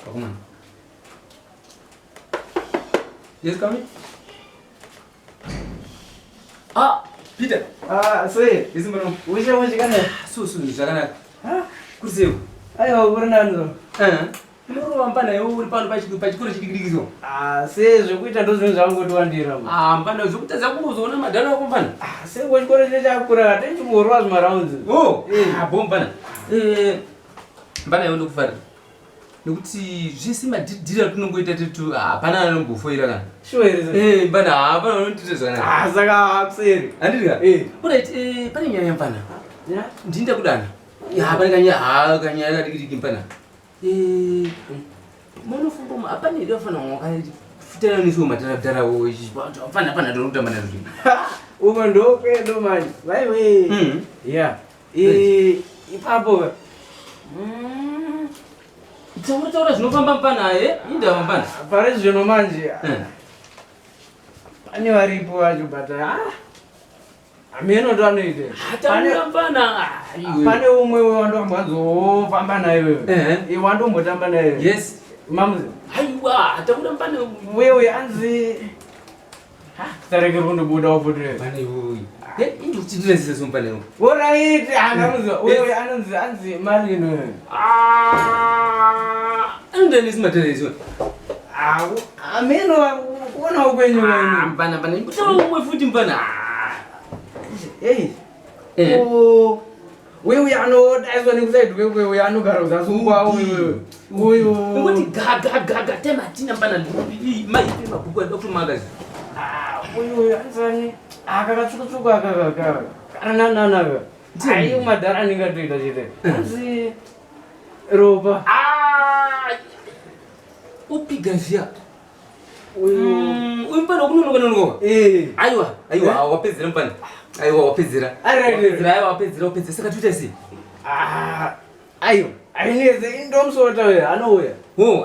Come on. Yes, come in. Ah, Peter. Say, Isn't it? which one was you gonna? So, Jagana. Huh? Could you? I over Nando. No, I'm Pana, who will pound by Pachiko. Says which I doesn't sound good one dear. Pana Zuta Zamus on Madonna Company. Say what going to Jakura, then you will run around. Oh, Bompana. Pana look for. You see, she seemed to know whether to Pana before you ran. Sure, eh, but I don't know. Zaga, say, Put it, Pana Pana. Yeah, Dinda Gudan. Yabaganya, Ganya, Pana. Monofum, a penny of an tell me so much of that. Pana don't manage. Woman, don't mind. Right way. Yeah. Papa. It's what told no Pampana, eh? You don't ban. Paris, you know, Manji. I knew I reported, but I may not done it. Pampana. Pane umwe wando mwanzo pambana wewe. Wando mutambana wewe. Yes. Mamzi. Aiwa, atakuda mpana wewe anzi. Tareke rundo buda opodre. Pane wewe. Into chidress sumpane. Alright, anamuzo. Wewe anzi mali no. And then is material. Ameno kuona ukwenyu wewe. Pana mbuto umwe futi mpana. Oh. Wewe ano that's when you said wewe ano garoza sungwa wewe ngoti gaga tema tina mpana mai pema kukwa Dr. Magazi wewe anzani akakatsuka akaka kana ayo madara ningatita chite asi ropa upigavia uyu mpana ukunonoka aiwa wapedzera mpana aiwa wapedzera wapedzera saka tuita sei ayo aineze indomsota wewe anouya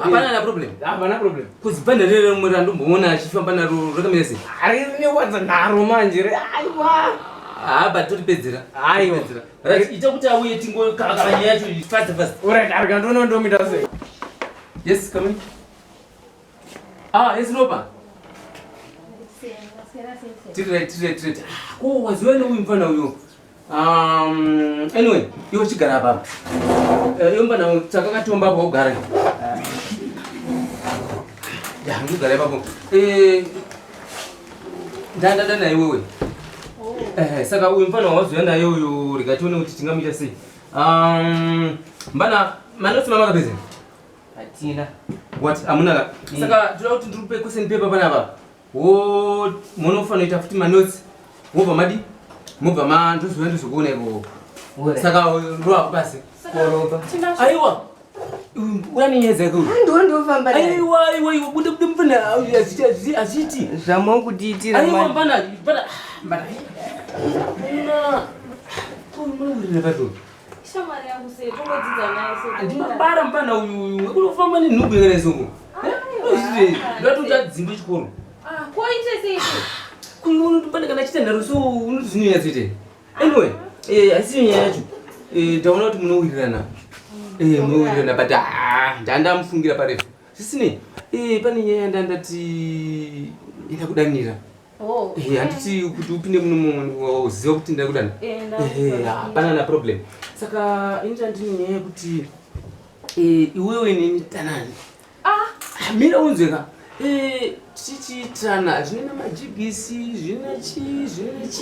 hapana problem kuzibhanda rere mura ndomboona achifamba naro rakamira sei ariniwadza nharo manje aiwa but totipedzera aiwa ita kuti auye tingokakara nyaya yacho fast alright arikandonondomita sei yes come in yes nopa tiri waziwa neuyu mufana uyu anyway iwo chigara apapo iyo mufana takakatomba apa kugara ndogara ipapo ndandada naye wewe saka uyu mufana waziwa naye uyu rikatione kuti tingamuita sei mbana manotsi mamakapedza atina what amuna saka toda kuti ndiri kupe question paper panapa munofanira futi manotsi mobva madi mobva mandoziva ndizokuona iko saka ndoako basi aiwa uyaninyedza iko aiwa bude mfana aziti zvamokutiitira aiwa mbana munourire ndinobara mpana uyu unofamba nenhumbu yakaisoko ndatotadzimbe chikoro kunopanda kana chita nharo so unozvinyanya zvoite anyway asi nyaya yacho ndaona kuti munowirirana but ndandamufungira parefu zvisinei pane nyaya ndandati ida kudanira handiti kuti upinde muno uziva kuti ndida kudana hapana na problem saka inita ndine nyaya yekuti iwewe neni tanani mira unzweka tichiitana zvine namajigisi zvine chii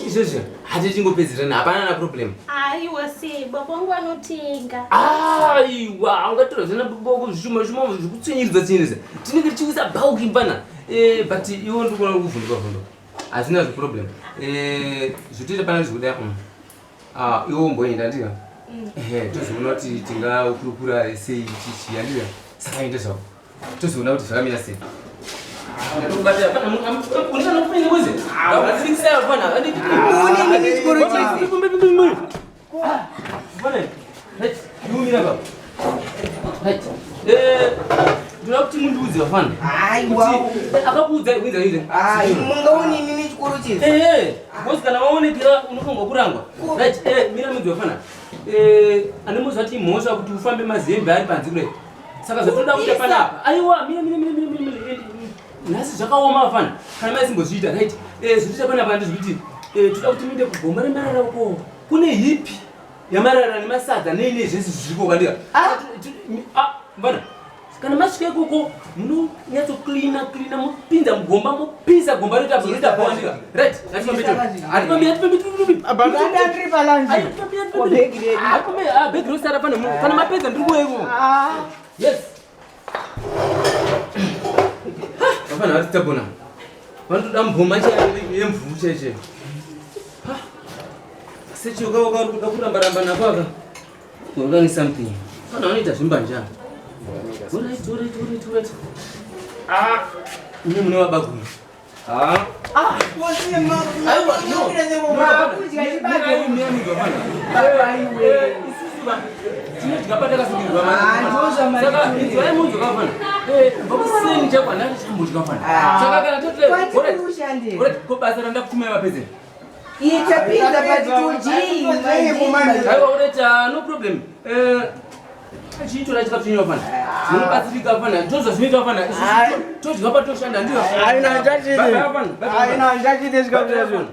izvozvo hatichingopedzerana hapana na problem aiwa sei baba wangu anotenga aiwa ungatora zvina boko zvishuma zvekutsenyeredza tinenge tichiwisa bauki mbana but iwo ndikuona kuvhunduka hazvina zveproblem zvotoita pana zvikuda iwo mboenda ndika tozoona kuti tingakurukura sei tichiyandira saka inde zvako tozoona kuti zvakamira sei ndoda kuti mundiudze vafana akakuudza mungaonini nechikoro chii bosi kana waonekera unofanirwa kurangwa mira mudzi vafana ane muzva kuti mhosva kuti ufambe mazembe ari panze kudai Saka zatoda kuita panapa. Aiwa, mira. Nasi zvakaoma afana. Kana mai simbozviita right? Zvinoita panapa ndizviti toda kuti muende kugomba remarara uko. Kune hipi yamarara nemasadza nei zvese zviripo kwandira. Mbana. Kana masvika ikoko munonyatso cleana mupinda mugomba mupisa gomba rita pawandira. Right? Atipambi. Abanda tripa lanji. Ko begi ready. Begi rosara pana kana mapedza ndiri kuweko. Yes. Afana asitabona. Vantoda mboma yemvuvu cheche. Sechoka wakaruda kuramba napaka. Ngani something. Kana unoita zvimbanja. Alright. Mimi mune wabagu. What's your mom? No problem. Chitora chikapfinywa pana. Munobatsirika pana. Tozozviita pana. Tozvapa toshanda ndiyo. Aina ndachide zvikapfinywa.